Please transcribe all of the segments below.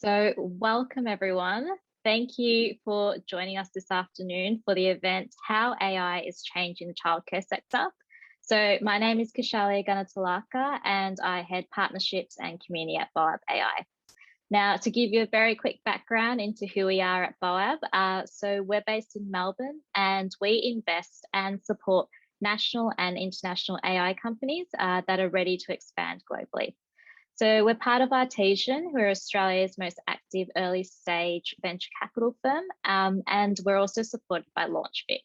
Welcome everyone. Thank you for joining us this afternoon for the event, How AI is Changing the Childcare Sector. My name is Kashali Ganatalaka and I head Partnerships and Community at BOAB AI. Now, to give you a very quick background into who we are at BOAB, we're based in Melbourne and we invest and support national and international AI companies that are ready to expand globally. So we're part of Artesian, who are Australia's most active early stage venture capital firm, and we're also supported by LaunchVic.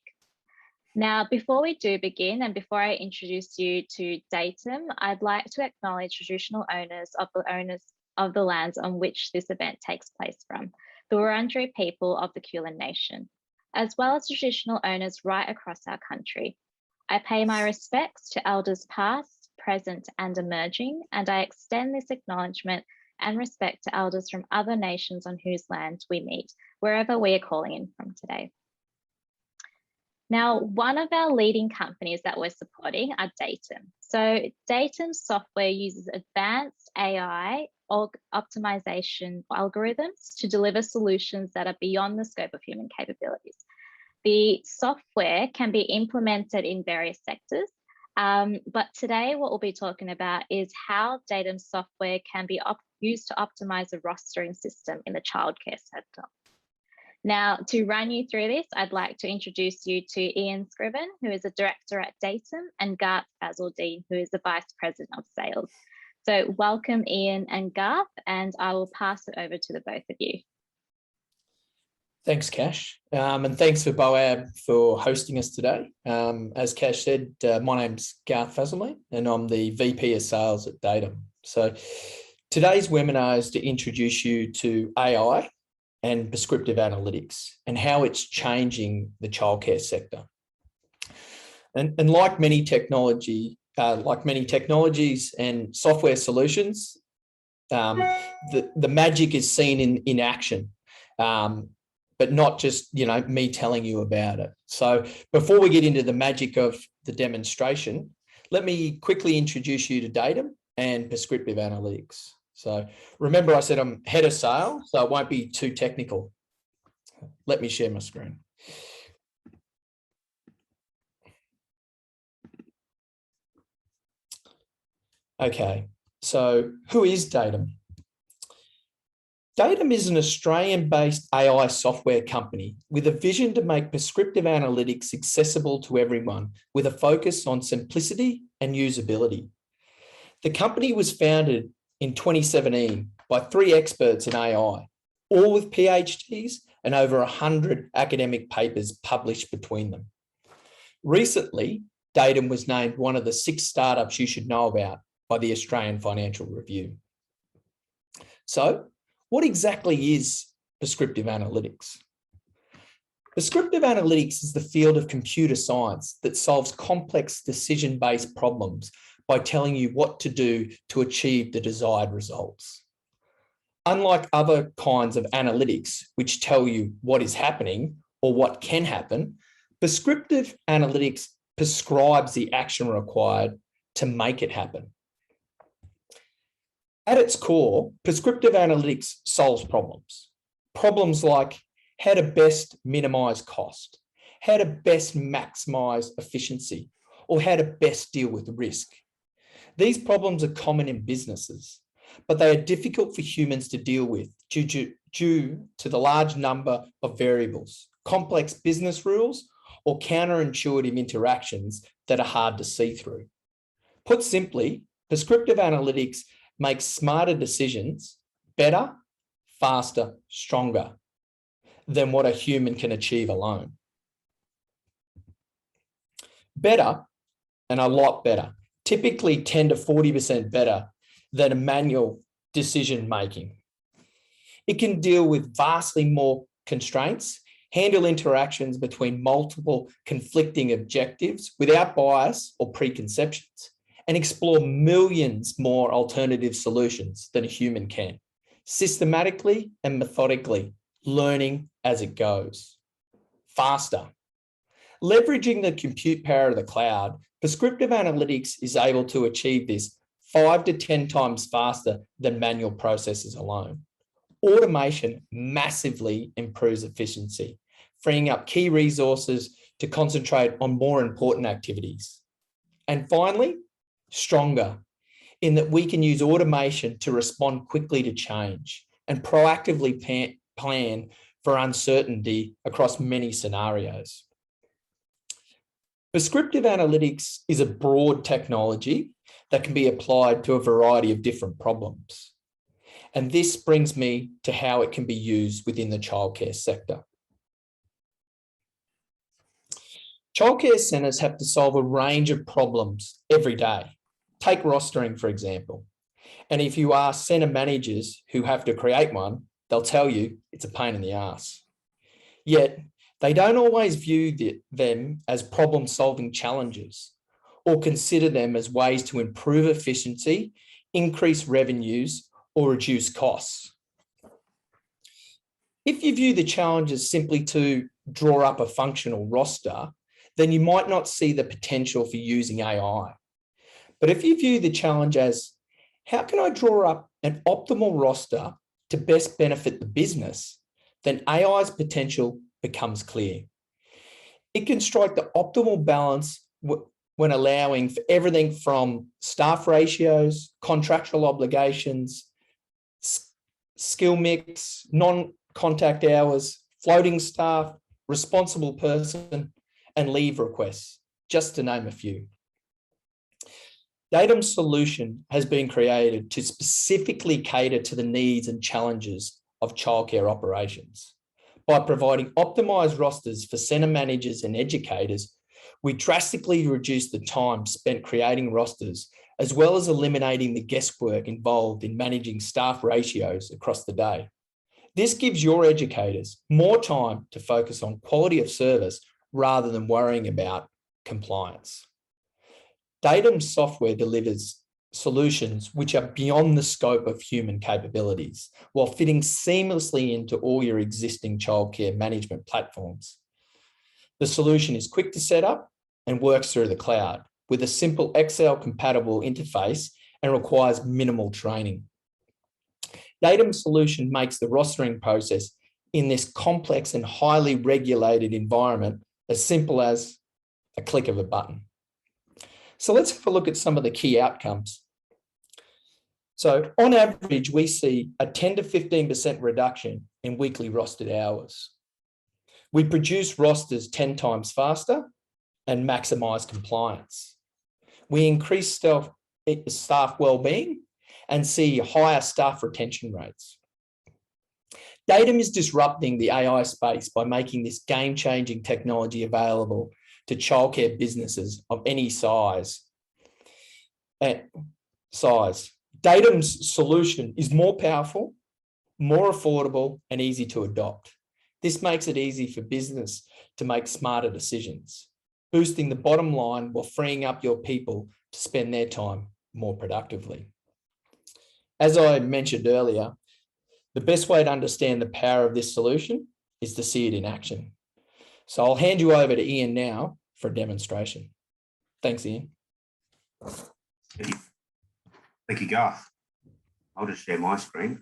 Now, before we do begin, and before I introduce you to Daitum, I'd like to acknowledge traditional owners of the lands on which this event takes place from, the Wurundjeri people of the Kulin Nation, as well as traditional owners right across our country. I pay my respects to elders past, present and emerging, and I extend this acknowledgement and respect to elders from other nations on whose land we meet, wherever we are calling in from today. Now, one of our leading companies that we're supporting are Datum. So Datum software uses advanced AI optimization algorithms to deliver solutions that are beyond the scope of human capabilities. The software can be implemented in various sectors, but today what we'll be talking about is how Datum software can be used to optimize a rostering system in the childcare sector. Now, to run you through this, I'd like to introduce you to Ian Scriven, who is a director at Datum, and Garth Bazaldine, who is the vice president of sales. So welcome Ian and Garth, and I will pass it over to the both of you. Thanks, Cash, and thanks for BOAB for hosting us today. As Cash said, my name's Garth Bazaldine and I'm the VP of Sales at Datum. So today's webinar is to introduce you to AI and prescriptive analytics and how it's changing the childcare sector. And like many technologies and software solutions, the magic is seen in action. But not just, me telling you about it. So before we get into the magic of the demonstration, let me quickly introduce you to Datum and prescriptive analytics. So remember I said I'm head of sales, so it won't be too technical. Let me share my screen. Okay, so who is Datum? Datum is an Australian-based AI software company with a vision to make prescriptive analytics accessible to everyone with a focus on simplicity and usability. The company was founded in 2017 by 3 experts in AI, all with PhDs and over 100 academic papers published between them. Recently, Datum was named one of the 6 startups you should know about by the Australian Financial Review. So, what exactly is prescriptive analytics? Prescriptive analytics is the field of computer science that solves complex decision-based problems by telling you what to do to achieve the desired results. Unlike other kinds of analytics, which tell you what is happening or what can happen, prescriptive analytics prescribes the action required to make it happen. At its core, prescriptive analytics solves problems. Problems like how to best minimize cost, how to best maximize efficiency, or how to best deal with risk. These problems are common in businesses, but they are difficult for humans to deal with due to the large number of variables, complex business rules, or counterintuitive interactions that are hard to see through. Put simply, prescriptive analytics makes smarter decisions better, faster, stronger than what a human can achieve alone. Better, and a lot better, typically 10 to 40% better than a manual decision making. It can deal with vastly more constraints, handle interactions between multiple conflicting objectives without bias or preconceptions, and explore millions more alternative solutions than a human can, systematically and methodically, learning as it goes. Faster. Leveraging the compute power of the cloud, prescriptive analytics is able to achieve this 5 to 10 times faster than manual processes alone. automation massively improves efficiency, freeing up key resources to concentrate on more important activities. And finally, stronger, in that we can use automation to respond quickly to change and proactively plan for uncertainty across many scenarios. Prescriptive analytics is a broad technology that can be applied to a variety of different problems. And this brings me to how it can be used within the childcare sector. Childcare centres have to solve a range of problems every day. Take rostering, for example. And if you ask centre managers who have to create one, they'll tell you it's a pain in the ass. Yet, they don't always view them as problem-solving challenges or consider them as ways to improve efficiency, increase revenues, or reduce costs. If you view the challenge as simply to draw up a functional roster, then you might not see the potential for using AI. But if you view the challenge as, how can I draw up an optimal roster to best benefit the business, then AI's potential becomes clear. It can strike the optimal balance when allowing for everything from staff ratios, contractual obligations, skill mix, non-contact hours, floating staff, responsible person, and leave requests, just to name a few. Datum's solution has been created to specifically cater to the needs and challenges of childcare operations. By providing optimised rosters for centre managers and educators, we drastically reduce the time spent creating rosters, as well as eliminating the guesswork involved in managing staff ratios across the day. This gives your educators more time to focus on quality of service rather than worrying about compliance. Datum software delivers solutions which are beyond the scope of human capabilities, while fitting seamlessly into all your existing childcare management platforms. The solution is quick to set up and works through the cloud with a simple Excel-compatible interface and requires minimal training. Datum's solution makes the rostering process in this complex and highly regulated environment as simple as a click of a button. So let's have a look at some of the key outcomes. So on average, we see a 10 to 15% reduction in weekly rostered hours. We produce rosters 10 times faster and maximise compliance. We increase staff well-being and see higher staff retention rates. Datum is disrupting the AI space by making this game-changing technology available to childcare businesses of any size. Datum's solution is more powerful, more affordable, and easy to adopt. This makes it easy for business to make smarter decisions, boosting the bottom line while freeing up your people to spend their time more productively. As I mentioned earlier, the best way to understand the power of this solution is to see it in action. So I'll hand you over to Ian now for a demonstration. Thanks, Ian. Thank you, Garth. I'll just share my screen.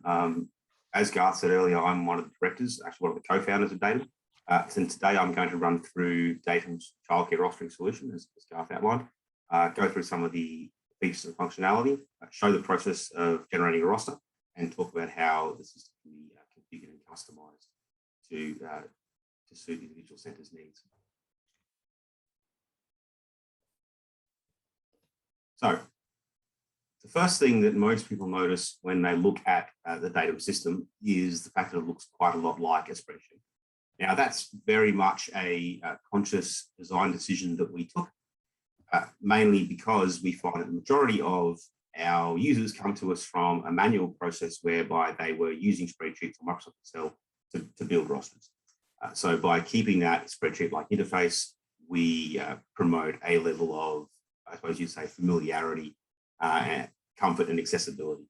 As Garth said earlier, I'm one of the directors, actually one of the co-founders of Datum. And today I'm going to run through Datum's childcare rostering solution, as Garth outlined, go through some of the features and functionality, show the process of generating a roster, and talk about how the system can be configured and customized to suit the individual centre's needs. So the first thing that most people notice when they look at the Datum system is the fact that it looks quite a lot like a spreadsheet. Now, that's very much a conscious design decision that we took, mainly because we find that the majority of our users come to us from a manual process whereby they were using spreadsheets or Microsoft Excel to build rosters. So by keeping that spreadsheet-like interface, we promote a level of, I suppose you'd say, familiarity, and comfort and accessibility.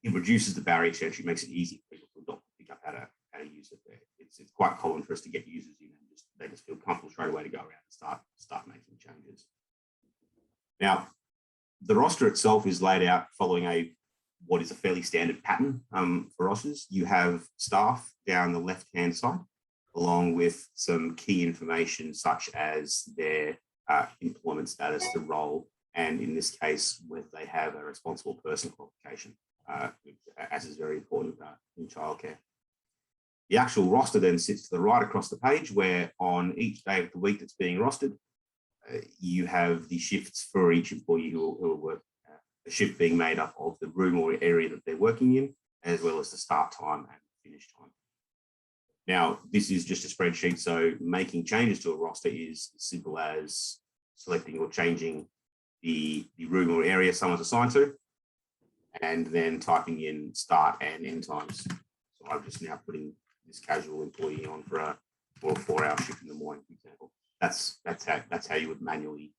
It reduces the barrier to entry, makes it easy for people to adopt and pick up how to use it. It's quite common for us to get users in and they just feel comfortable straight away to go around and start making changes. Now, the roster itself is laid out following a what is a fairly standard pattern for rosters. You have staff down the left-hand side, along with some key information such as their employment status, the role, and in this case, whether they have a responsible person qualification, as is very important in childcare. The actual roster then sits to the right across the page, where on each day of the week that's being rostered, you have the shifts for each employee who will work, a shift being made up of the room or area that they're working in, as well as the start time and finish time. Now, this is just a spreadsheet, so making changes to a roster is as simple as selecting or changing the room or area someone's assigned to, and then typing in start and end times. So I'm just now putting this casual employee on for a 4-hour shift in the morning, for example. That's how you would manually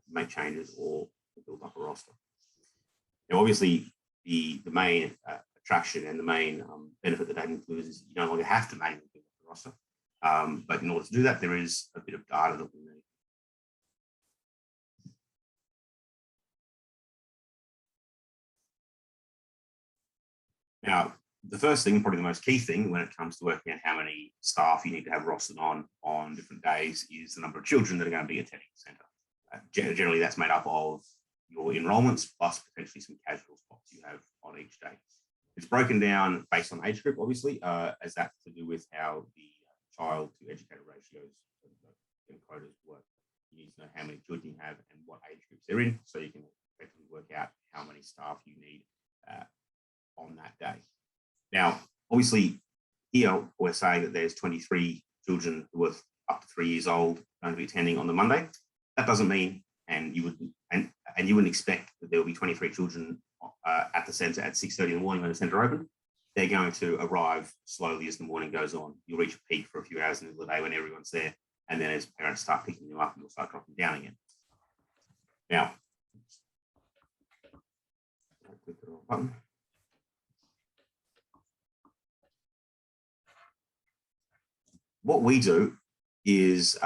make changes or build up a roster. Now, obviously, the main attraction and the main benefit that Datum includes is you no longer have to manually build up the roster. But in order to do that, there is a bit of data that we need. Now, the first thing, probably the most key thing when it comes to working out how many staff you need to have rostered on different days is the number of children that are going to be attending the centre. Generally, that's made up of your enrolments plus potentially some casual spots you have on each day. It's broken down based on age group, obviously, as that's to do with how the child to educator ratios and quotas work. You need to know how many children you have and what age groups they're in, so you can effectively work out how many staff you need on that day. Now, obviously, here we're saying that there's 23 children who are up to 3 years old going to be attending on the Monday. That doesn't mean, and you wouldn't expect that there will be 23 children at the centre at 6:30 in the morning when the centre open. They're going to arrive slowly as the morning goes on. You'll reach a peak for a few hours in the day when everyone's there, and then as parents start picking them up, you'll start dropping down again. Now, click the wrong button. What we do is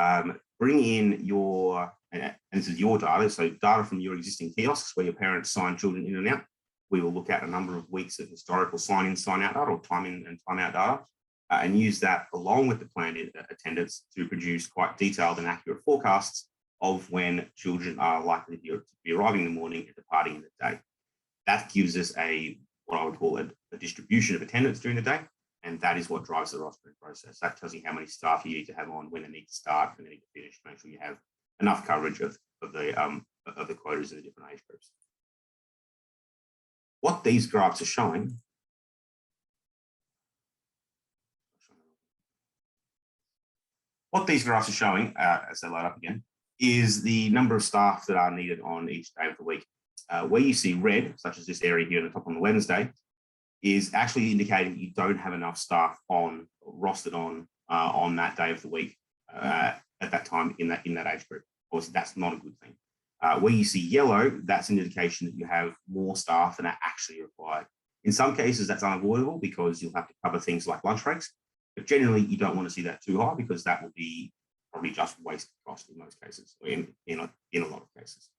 bring in your, and this is your data, so data from your existing kiosks where your parents sign children in and out. We will look at a number of weeks of historical sign-in, sign-out data, or time-in and time-out data, and use that along with the planned attendance to produce quite detailed and accurate forecasts of when children are likely to be arriving in the morning and departing in the day. That gives us what I would call a distribution of attendance during the day. And that is what drives the rostering process. That tells you how many staff you need to have on, when they need to start, when they need to finish, make sure you have enough coverage of the quotas in the different age groups. What these graphs are showing as they load up again, is the number of staff that are needed on each day of the week. Where you see red, such as this area here at the top on the Wednesday, is actually indicating you don't have enough staff rostered on that day of the week at that time in that age group. Obviously, that's not a good thing. Where you see yellow, that's an indication that you have more staff than are actually required. In some cases, that's unavoidable because you'll have to cover things like lunch breaks, but generally you don't want to see that too high because that will be probably just wasted cost in most cases, or in a lot of cases.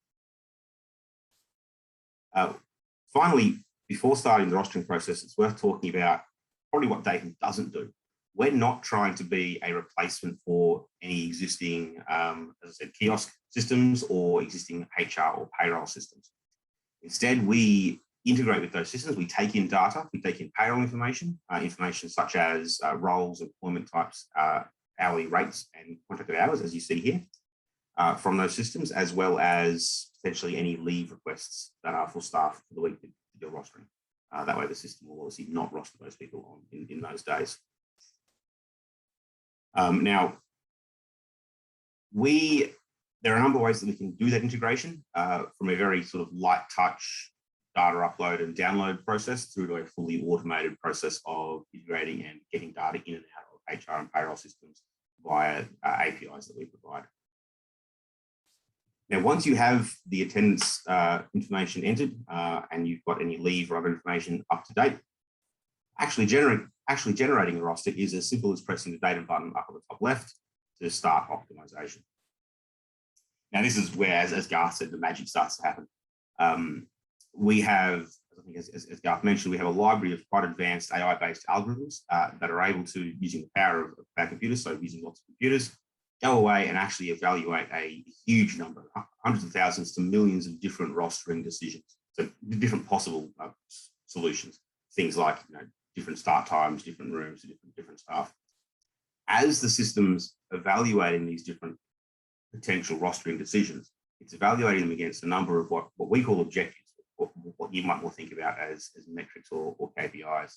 Finally, before starting the rostering process, it's worth talking about probably what Datum doesn't do. We're not trying to be a replacement for any existing, as I said, kiosk systems or existing HR or payroll systems. Instead, we integrate with those systems. We take in data, we take in payroll information, information such as roles, employment types, hourly rates, and contracted hours, as you see here, from those systems, as well as potentially any leave requests that are for staff for the week that you're rostering. That way the system will obviously not roster those people in those days. Now, there are a number of ways that we can do that integration from a very sort of light touch data upload and download process through to a fully automated process of integrating and getting data in and out of HR and payroll systems via APIs that we provide. Now, once you have the attendance information entered and you've got any leave or other information up to date, actually generating a roster is as simple as pressing the Datum button up at the top left to start optimization. Now, this is where, as Garth said, the magic starts to happen. We have I think as Garth mentioned, we have a library of quite advanced AI-based algorithms that are able to, using the power of our computers, so using lots of computers, go away and actually evaluate a huge number, hundreds of thousands to millions of different rostering decisions. So different possible solutions, things like different start times, different rooms, different staff. As the system's evaluating these different potential rostering decisions, it's evaluating them against a number of what we call objectives, or what you might more think about as metrics or KPIs.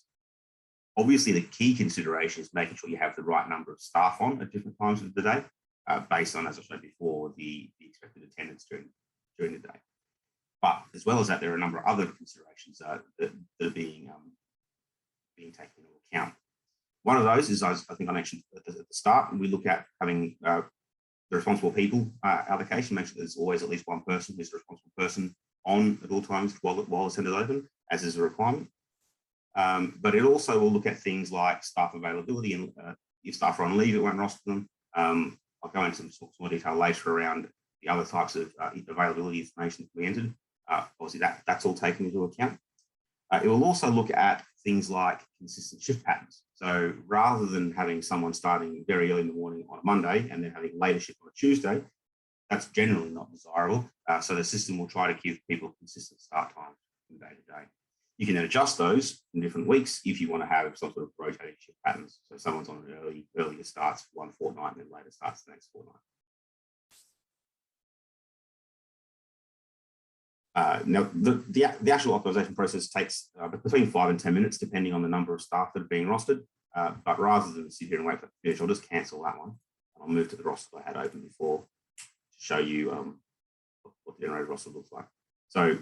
Obviously, the key consideration is making sure you have the right number of staff on at different times of the day, based on, as I showed before, the expected attendance during the day. But as well as that, there are a number of other considerations that are being taken into account. One of those is, I think I mentioned at the start, we look at having the responsible people allocation. Make sure there's always at least one person who's the responsible person on at all times while the centre is open, as is a requirement. But it also will look at things like staff availability, and if staff are on leave, it won't roster them. I'll go into some more detail later around the other types of availability information that we entered. Obviously, that's all taken into account. It will also look at things like consistent shift patterns. So rather than having someone starting very early in the morning on a Monday and then having later shift on a Tuesday, that's generally not desirable. So the system will try to give people consistent start times from day to day. You can then adjust those in different weeks if you want to have some sort of rotating shift patterns. So someone's on an earlier starts one fortnight and then later starts the next fortnight. Now, the actual optimization process takes between 5 and 10 minutes, depending on the number of staff that are being rostered. But rather than sit here and wait for it to finish, I'll just cancel that one. I'll move to the roster I had open before to show you what the generated roster looks like. So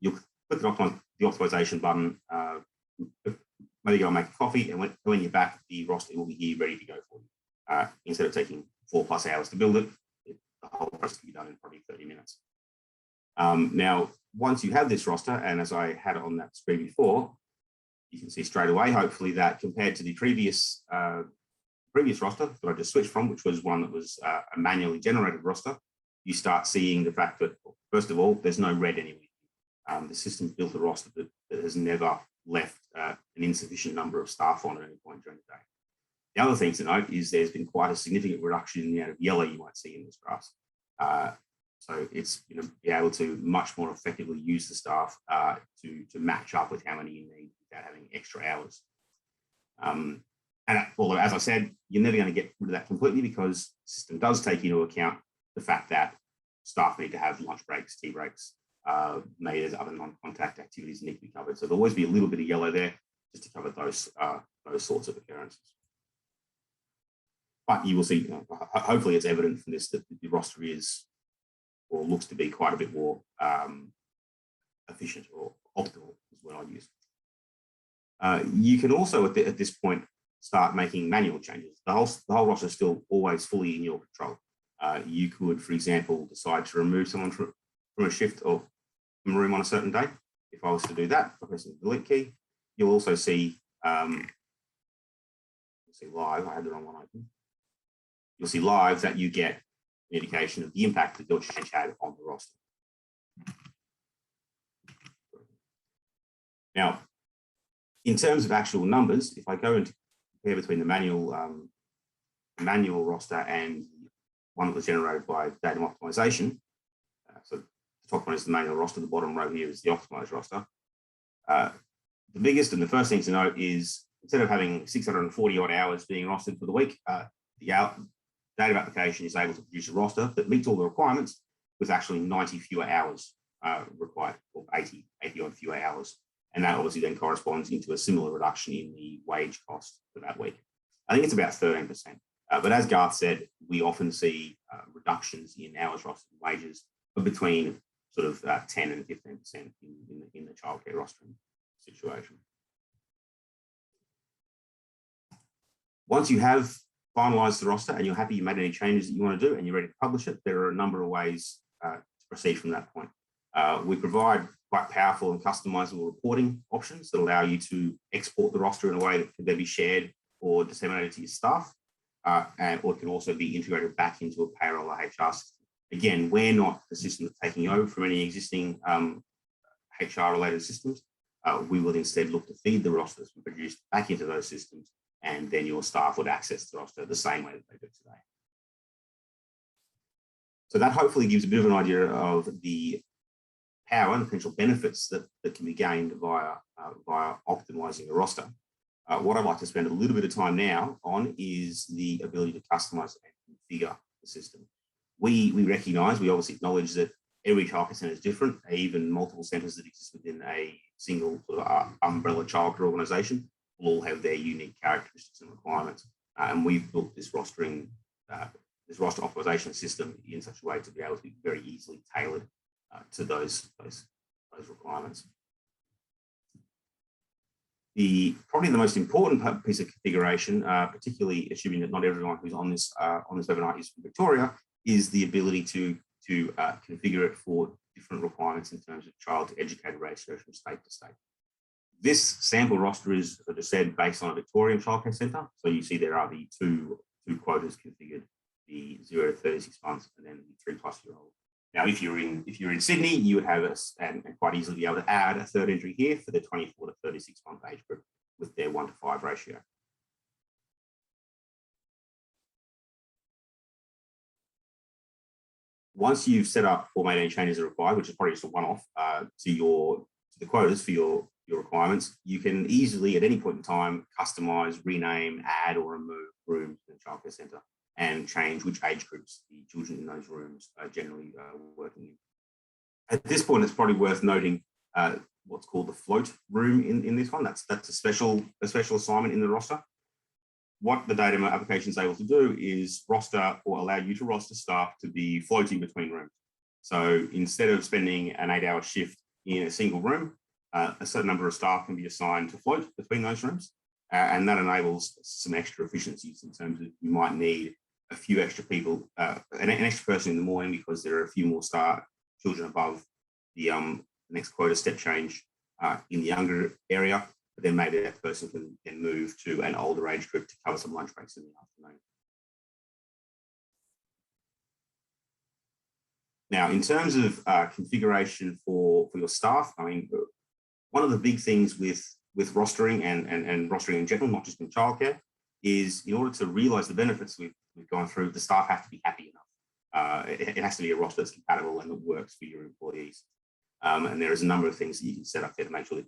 you'll click the optimization button, maybe go and make a coffee, and when you're back, the roster will be here ready to go for you. Instead of taking 4+ hours to build it, the whole process can be done in probably 30 minutes. Now, once you have this roster, and as I had it on that screen before, you can see straight away, hopefully, that compared to the previous roster that I just switched from, which was one that was a manually generated roster, you start seeing the fact that, first of all, there's no red anywhere. The system's built a roster that has never left an insufficient number of staff on at any point during the day. The other thing to note is there's been quite a significant reduction in the amount of yellow you might see in this graph. So it's be able to much more effectively use the staff to match up with how many you need without having extra hours. And although, as I said, you're never going to get rid of that completely, because the system does take into account the fact that staff need to have lunch breaks, tea breaks, maybe there's other non-contact activities that need to be covered. So there'll always be a little bit of yellow there just to cover those sorts of occurrences. But you will see, hopefully it's evident from this that the roster is, or looks to be, quite a bit more efficient, or optimal is what I use. You can also, at this point, start making manual changes. The whole roster is still always fully in your control. You could, for example, decide to remove someone from a shift or from a room on a certain day. If I was to do that by pressing the delete key, you'll also see, live. I had the wrong one open. You'll see live that you get an indication of the impact that your change had on the roster. Now, in terms of actual numbers, if I go and compare between the manual roster and one that was generated by Datum optimization, so the top one is the manual roster, the bottom row here is the optimized roster. The biggest and the first thing to note is, instead of having 640 odd hours being rostered for the week, the Datum application is able to produce a roster that meets all the requirements with actually 90 fewer hours required, or 80 odd fewer hours. And that obviously then corresponds into a similar reduction in the wage cost for that week. I think it's about 13%. But as Garth said, we often see reductions in hours rostered and wages of between sort of 10 and 15% in the childcare rostering situation. Once you have finalised the roster and you're happy you made any changes that you want to do and you're ready to publish it, there are a number of ways to proceed from that point. We provide quite powerful and customizable reporting options that allow you to export the roster in a way that can then be shared or disseminated to your staff, or it can also be integrated back into a payroll or HR system. Again, we're not the system that's taking over from any existing HR-related systems. we will instead look to feed the roster that's been produced back into those systems, and then your staff would access the roster the same way that they do today. So that hopefully gives a bit of an idea of the power and potential benefits that can be gained via optimizing a roster. What I'd like to spend a little bit of time now on is the ability to customize and configure the system. We recognize, we obviously acknowledge that every childcare centre is different. Even multiple centres that exist within a single sort of umbrella childcare organisation will all have their unique characteristics and requirements. And we've built this roster optimization system in such a way to be able to be very easily tailored to those requirements. Probably the most important piece of configuration, particularly assuming that not everyone who's on this webinar is from Victoria, is the ability to configure it for different requirements in terms of child to educator ratio from state to state. This sample roster is, as I just said, based on a Victorian childcare centre. So you see there are the two quotas configured, the 0 to 36 months and then the 3+-year-old. Now, if you're in Sydney, you would have and quite easily be able to add a third entry here for the 24 to 36 month age group with their 1:5 ratio. Once you've set up or made any changes that are required, which is probably just a one-off to the quotas for your requirements, you can easily at any point in time customize, rename, add or remove rooms in the childcare centre and change which age groups the children in those rooms are generally working in. At this point, it's probably worth noting what's called the float room in this one. That's a special assignment in the roster. What the Daitum application is able to do is roster or allow you to roster staff to be floating between rooms. So instead of spending an 8-hour shift in a single room, a certain number of staff can be assigned to float between those rooms. And that enables some extra efficiencies in terms of you might need a few extra people, an extra person in the morning because there are a few more children above the next quota step change in the younger area. But then maybe that person can then move to an older age group to cover some lunch breaks in the afternoon. Now, in terms of configuration for your staff, I mean, one of the big things with rostering and rostering in general, not just in childcare, is in order to realise the benefits we've gone through, the staff have to be happy enough. It has to be a roster that's compatible and that works for your employees. And there is a number of things that you can set up there to make sure that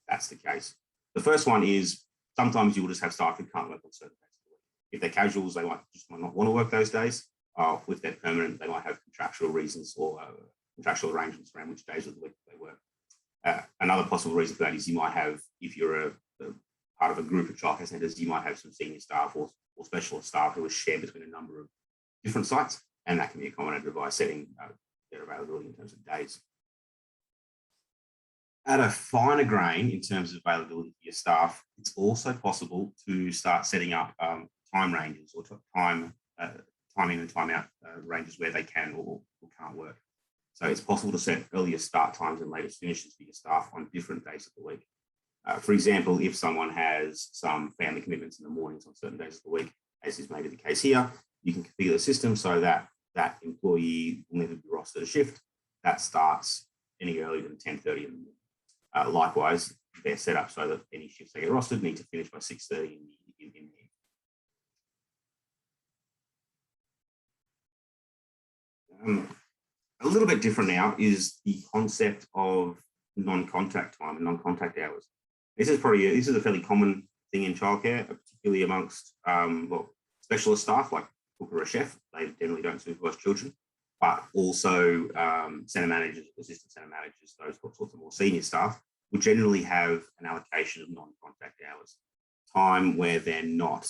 that's the case. The first one is sometimes you will just have staff who can't work on certain days of the week. If they're casuals, they might not want to work those days. If they're permanent, they might have contractual reasons or contractual arrangements around which days of the week they work. Another possible reason for that is you might have, if you're a part of a group of childcare centres, you might have some senior staff or specialist staff who are shared between a number of different sites, and that can be accommodated by setting their availability in terms of days. At a finer grain in terms of availability for your staff, it's also possible to start setting up time ranges or time in and time out ranges where they can or can't work. So it's possible to set earlier start times and later finishes for your staff on different days of the week. For example, if someone has some family commitments in the mornings on certain days of the week, as is maybe the case here, you can configure the system so that that employee will never be rostered a shift that starts any earlier than 10:30 in the morning. Likewise, they're set up so that any shifts they get rostered need to finish by 6:30 in the evening. A little bit different now is the concept of non-contact time and non-contact hours. This is a fairly common thing in childcare, particularly amongst specialist staff like cook or a chef. They generally don't supervise children, but also centre managers, assistant centre managers, those sorts of more senior staff will generally have an allocation of non-contact hours, time where they're not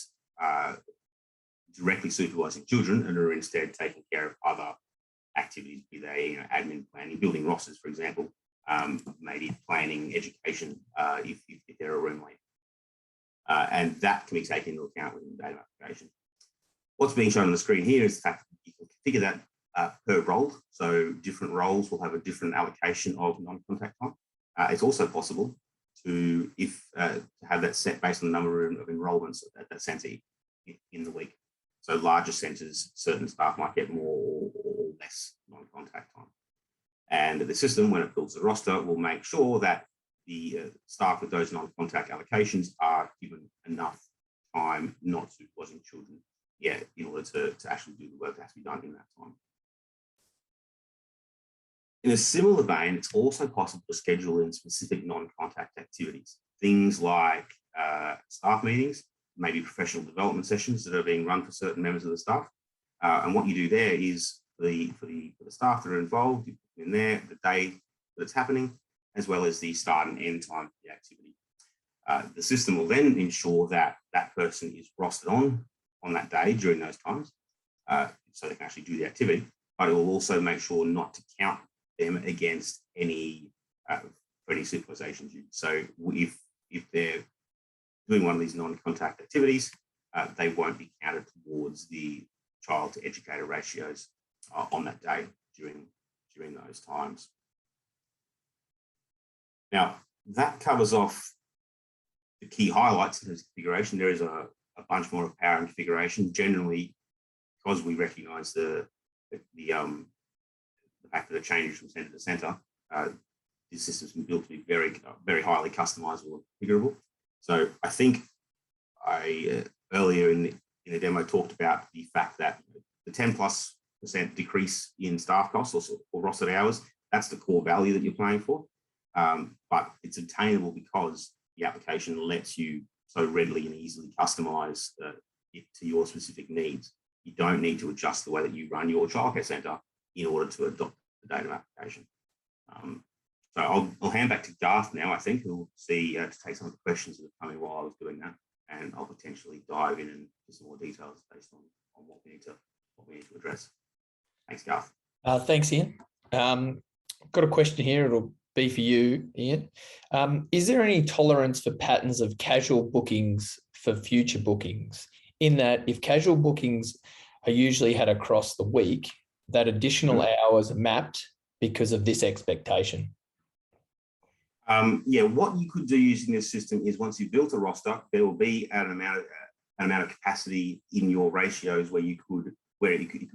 directly supervising children and are instead taking care of other activities, be they admin, planning, building rosters, for example, maybe planning education if they're a room lead. And that can be taken into account within the Datum application. What's being shown on the screen here is the fact that you can configure that per role. So different roles will have a different allocation of non-contact time. It's also possible to have that set based on the number of enrolments at that centre in the week. So larger centres, certain staff might get more or less non-contact time. And the system, when it builds the roster, will make sure that the staff with those non-contact allocations are given enough time not supervising children in order to actually do the work that has to be done in that time. In a similar vein, it's also possible to schedule in specific non-contact activities, things like staff meetings, maybe professional development sessions that are being run for certain members of the staff. And what you do there is for the staff that are involved, you put in there the day that it's happening, as well as the start and end time of the activity. The system will then ensure that that person is rostered on that day during those times, so they can actually do the activity, but it will also make sure not to count them against any for any supervision duties. So if they're doing one of these non-contact activities, they won't be counted towards the child to educator ratios on that day during those times. Now, that covers off the key highlights in this configuration. There is a bunch more of power and configuration. Generally, because we recognise the fact that it changes from centre to centre, this system's been built to be very, very highly customisable and configurable. So I think I earlier in the demo talked about the fact that the 10+% decrease in staff costs or rostered hours, that's the core value that you're paying for. But it's obtainable because the application lets you so readily and easily customise it to your specific needs. You don't need to adjust the way that you run your childcare centre in order to adopt the Datum application. So I'll hand back to Garth now, I think, who will see to take some of the questions that are coming while I was doing that, and I'll potentially dive in into some more details based on what we need to address. Thanks, Garth. Thanks, Ian. I've got a question here. It'll be for you, Ian. Is there any tolerance for patterns of casual bookings for future bookings? In that, if casual bookings are usually had across the week, that additional hours are mapped because of this expectation? What you could do using this system is once you've built a roster, there will be an amount of capacity in your ratios where it could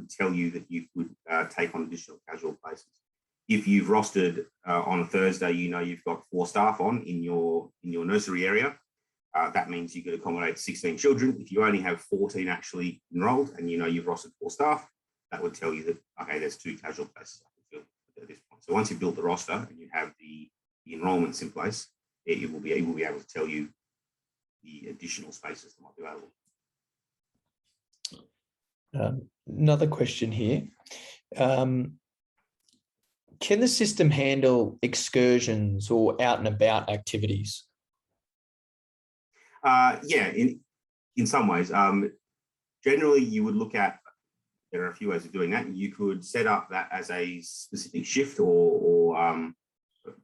tell you that you could take on additional casual places. If you've rostered on a Thursday, you've got 4 staff on in your nursery area. That means you could accommodate 16 children. If you only have 14 actually enrolled and you've rostered 4 staff, that would tell you that, okay, there's 2 casual places I can fill at this point. So once you've built the roster and you have the enrolments in place, it will be able to tell you the additional spaces that might be available. Another question here. Can the system handle excursions or out and about activities? In some ways. Generally, you would look at, there are a few ways of doing that. You could set up that as a specific shift or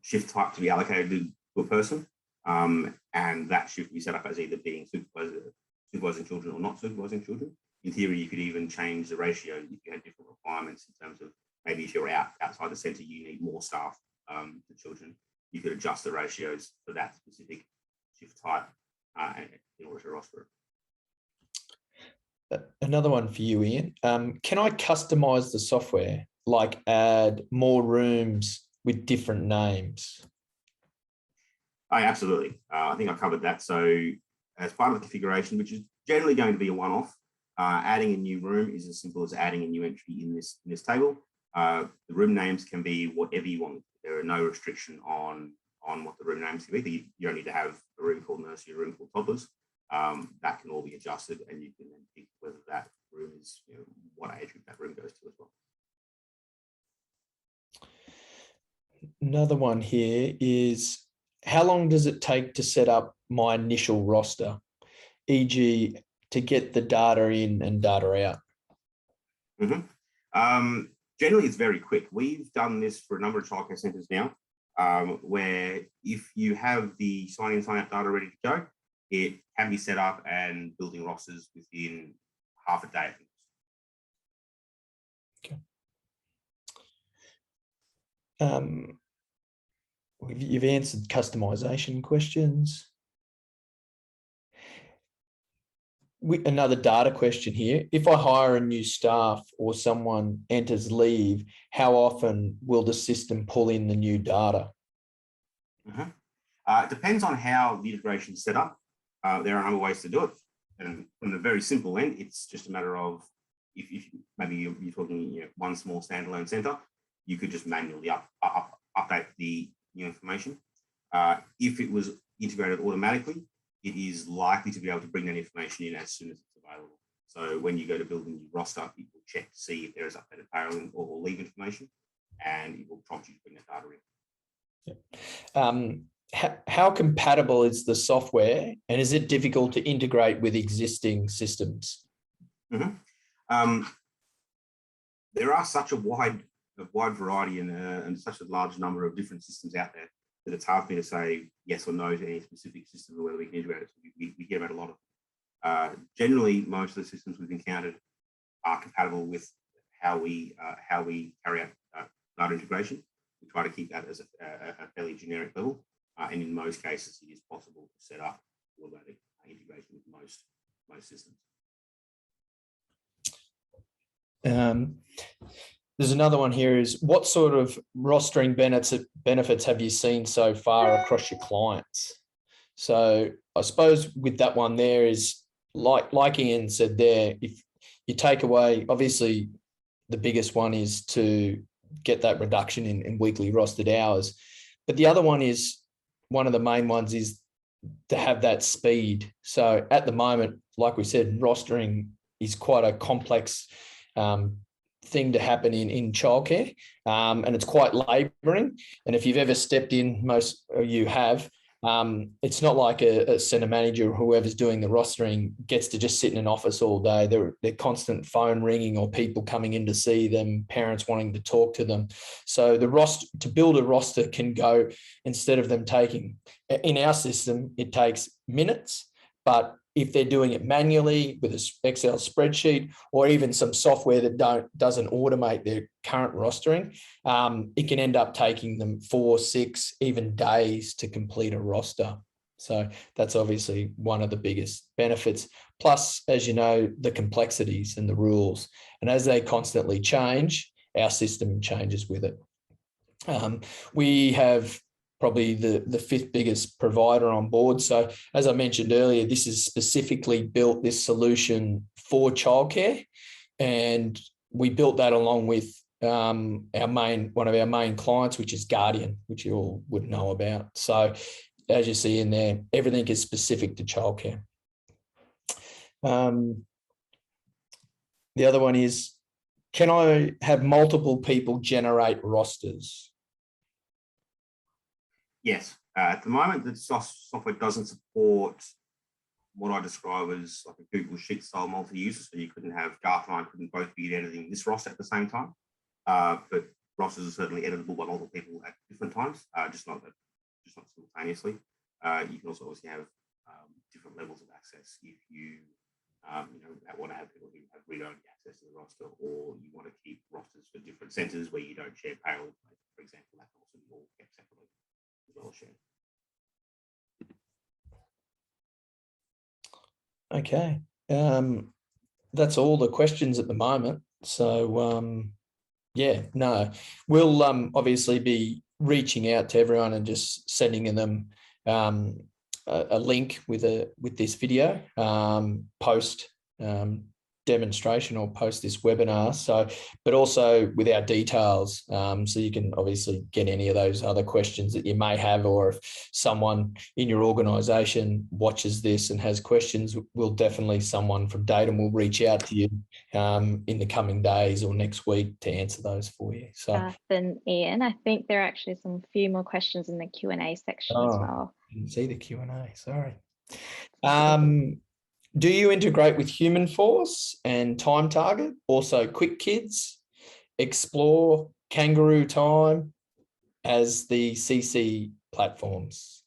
shift type to be allocated to a person, and that shift be set up as either being supervising children or not supervising children. In theory, you could even change the ratio if you had different requirements in terms of maybe if you're outside the centre, you need more staff for children. You could adjust the ratios for that specific shift type in order to roster it. Another one for you, Ian. Can I customise the software, like add more rooms with different names? Absolutely. I think I covered that. So as part of the configuration, which is generally going to be a one-off, adding a new room is as simple as adding a new entry in this table. The room names can be whatever you want. There are no restriction on what the room names can be. You don't need to have a room called nursery, a room called toddlers. That can all be adjusted, and you can then pick whether that room is, what age group that room goes to as well. Another one here is, how long does it take to set up my initial roster, e.g. to get the data in and data out? Generally, it's very quick. We've done this for a number of childcare centres now, where if you have the sign in, sign out data ready to go, it can be set up and building rosters within half a day. Okay. You've answered customization questions. Another data question here. If I hire a new staff or someone enters leave, how often will the system pull in the new data? It depends on how the integration is set up. There are a number of ways to do it. And from the very simple end, it's just a matter of if maybe you're talking one small standalone center, you could just manually update the new information. If it was integrated automatically, it is likely to be able to bring that information in as soon as it's available. So when you go to build a new roster, it will check to see if there is updated payroll or leave information, and it will prompt you to bring that data in. How compatible is the software, and is it difficult to integrate with existing systems? Mm-hmm. There are such a wide variety and such a large number of different systems out there that it's hard for me to say yes or no to any specific system or whether we can integrate it. So we hear about a lot of. Generally, most of the systems we've encountered are compatible with how we carry out data integration. We try to keep that as a fairly generic level, and in most cases, it is possible to set up automatic integration with most systems. There's another one here is, what sort of rostering benefits have you seen so far across your clients? So I suppose with that one there is, like Ian said there, if you take away, obviously the biggest one is to get that reduction in weekly rostered hours. But the other one is, one of the main ones is to have that speed. So at the moment, like we said, rostering is quite a complex thing to happen in childcare, and it's quite labouring. And if you've ever stepped in, most of you have, it's not like a centre manager or whoever's doing the rostering gets to just sit in an office all day. They're constant phone ringing or people coming in to see them, parents wanting to talk to them. So to build a roster can go, instead of them taking, in our system, it takes minutes, but if they're doing it manually with an Excel spreadsheet or even some software that doesn't automate their current rostering, it can end up taking them 4, 6, even days to complete a roster. So that's obviously one of the biggest benefits. Plus, as you know, the complexities and the rules. And as they constantly change, our system changes with it. We have probably the 5th biggest provider on board. So as I mentioned earlier, this is specifically built, this solution, for childcare. And we built that along with one of our main clients, which is Guardian, which you all would know about. So as you see in there, everything is specific to childcare. The other one is, can I have multiple people generate rosters? Yes. At the moment, the software doesn't support what I describe as like a Google Sheet style multi-user. So you couldn't have Garth and I couldn't both be editing this roster at the same time. But rosters are certainly editable by multiple people at different times, just not simultaneously. You can also obviously have different levels of access if you want to have people who have read-only access to the roster, or you want to keep rosters for different centres where you don't share payroll, for example. That can also be all kept separately as well as shared. Okay, that's all the questions at the moment. So yeah, no, we'll obviously be reaching out to everyone and just sending them a link with this video post demonstration or post this webinar. So, but also with our details, so you can obviously get any of those other questions that you may have, or if someone in your organisation watches this and has questions, someone from Daitum will reach out to you in the coming days or next week to answer those for you. So, and Ian, I think there are actually some few more questions in the Q&A section as well. I didn't see the Q&A, sorry. Do you integrate with Human Force and Time Target, also Quick Kids, Explore, Kangaroo Time as the CCS platforms?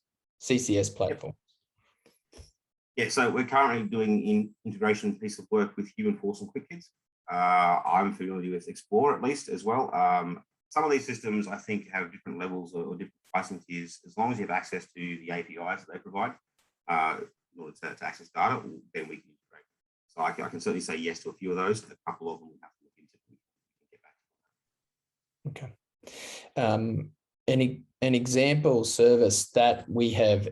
Yeah, so we're currently doing integration piece of work with Human Force and Quick Kids. I'm familiar with Explore at least as well. Some of these systems I think have different levels or different pricing tiers. As long as you have access to the APIs that they provide, in order to access data, then we can integrate. So I can certainly say yes to a few of those. A couple of them we have to look into. We can get back to that. Okay. Any an example service that we have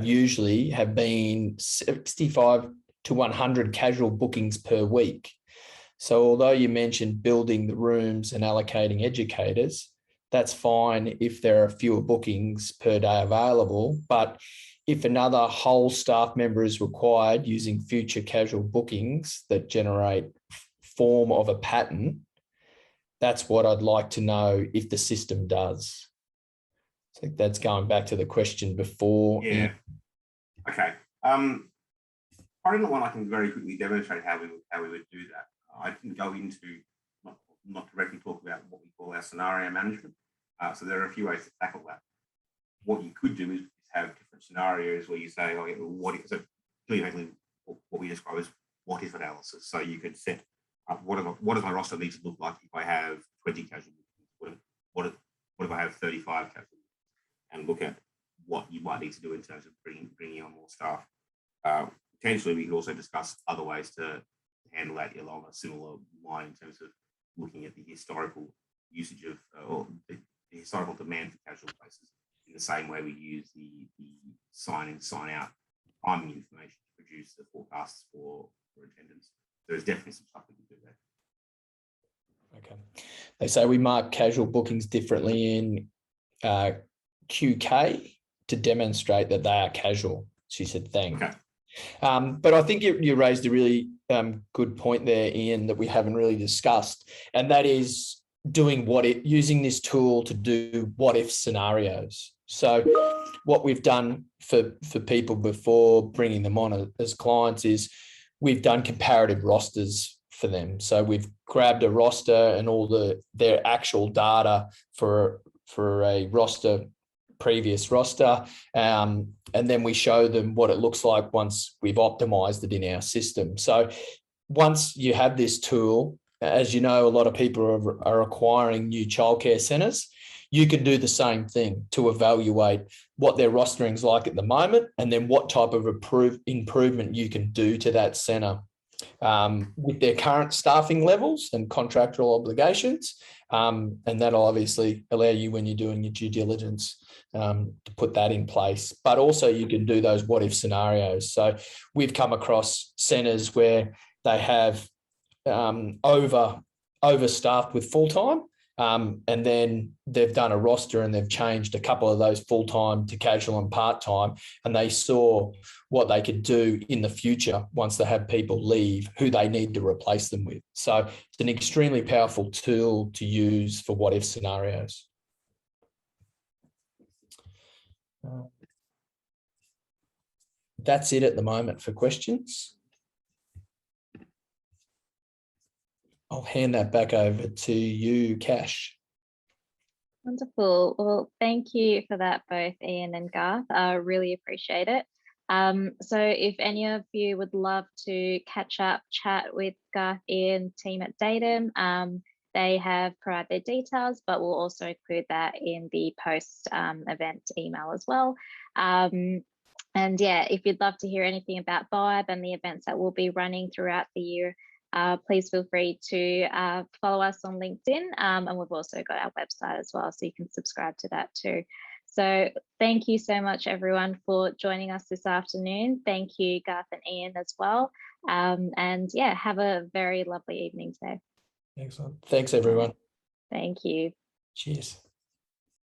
usually been 65 to 100 casual bookings per week. So although you mentioned building the rooms and allocating educators, that's fine if there are fewer bookings per day available. But if another whole staff member is required using future casual bookings that generate form of a pattern, that's what I'd like to know if the system does. I think that's going back to the question before. Yeah. Okay. Probably not one I can very quickly demonstrate how we would do that. I didn't go into not directly talk about what we call our scenario management. So there are a few ways to tackle that. What you could do is have different scenarios where you say, okay, so basically what we describe as what if analysis. So you could set up what does my roster need to look like if I have 20 casual bookings? What if I have 35 casual bookings? And look at what you might need to do in terms of bringing on more staff. Potentially, we could also discuss other ways to handle that along a similar line in terms of looking at the historical usage of or the historical demand for casual places in the same way we use the sign in, sign out timing information to produce the forecasts for attendance. There's definitely some stuff we can do there. Okay. They say we mark casual bookings differently in QK to demonstrate that they are casual. She said, thanks. Okay. But I think you raised a really good point there, Ian, that we haven't really discussed, and that is using this tool to do what if scenarios. So what we've done for people before bringing them on as clients is we've done comparative rosters for them. So we've grabbed a roster and all their actual data for a previous roster, and then we show them what it looks like once we've optimized it in our system. So once you have this tool, as you know, a lot of people are acquiring new childcare centres. You can do the same thing to evaluate what their rostering is like at the moment, and then what type of improvement you can do to that centre with their current staffing levels and contractual obligations. And that'll obviously allow you, when you're doing your due diligence, to put that in place. But also you can do those what if scenarios. So we've come across centres where they have overstaffed with full-time, and then they've done a roster and they've changed a couple of those full-time to casual and part-time, and they saw what they could do in the future once they have people leave who they need to replace them with. So it's an extremely powerful tool to use for what if scenarios. That's it at the moment for questions. I'll hand that back over to you, Cash. Wonderful. Well, thank you for that, both Ian and Garth. I really appreciate it. So if any of you would love to catch up, chat with Garth, Ian, team at Datum, they have provided their details, but we'll also include that in the post event email as well. And yeah, if you'd love to hear anything about Vibe and the events that we'll be running throughout the year, please feel free to follow us on LinkedIn, and we've also got our website as well, so you can subscribe to that too. So thank you so much, everyone, for joining us this afternoon. Thank you, Garth and Ian, as well. And yeah, have a very lovely evening today. Excellent. Thanks, everyone. Thank you. Cheers.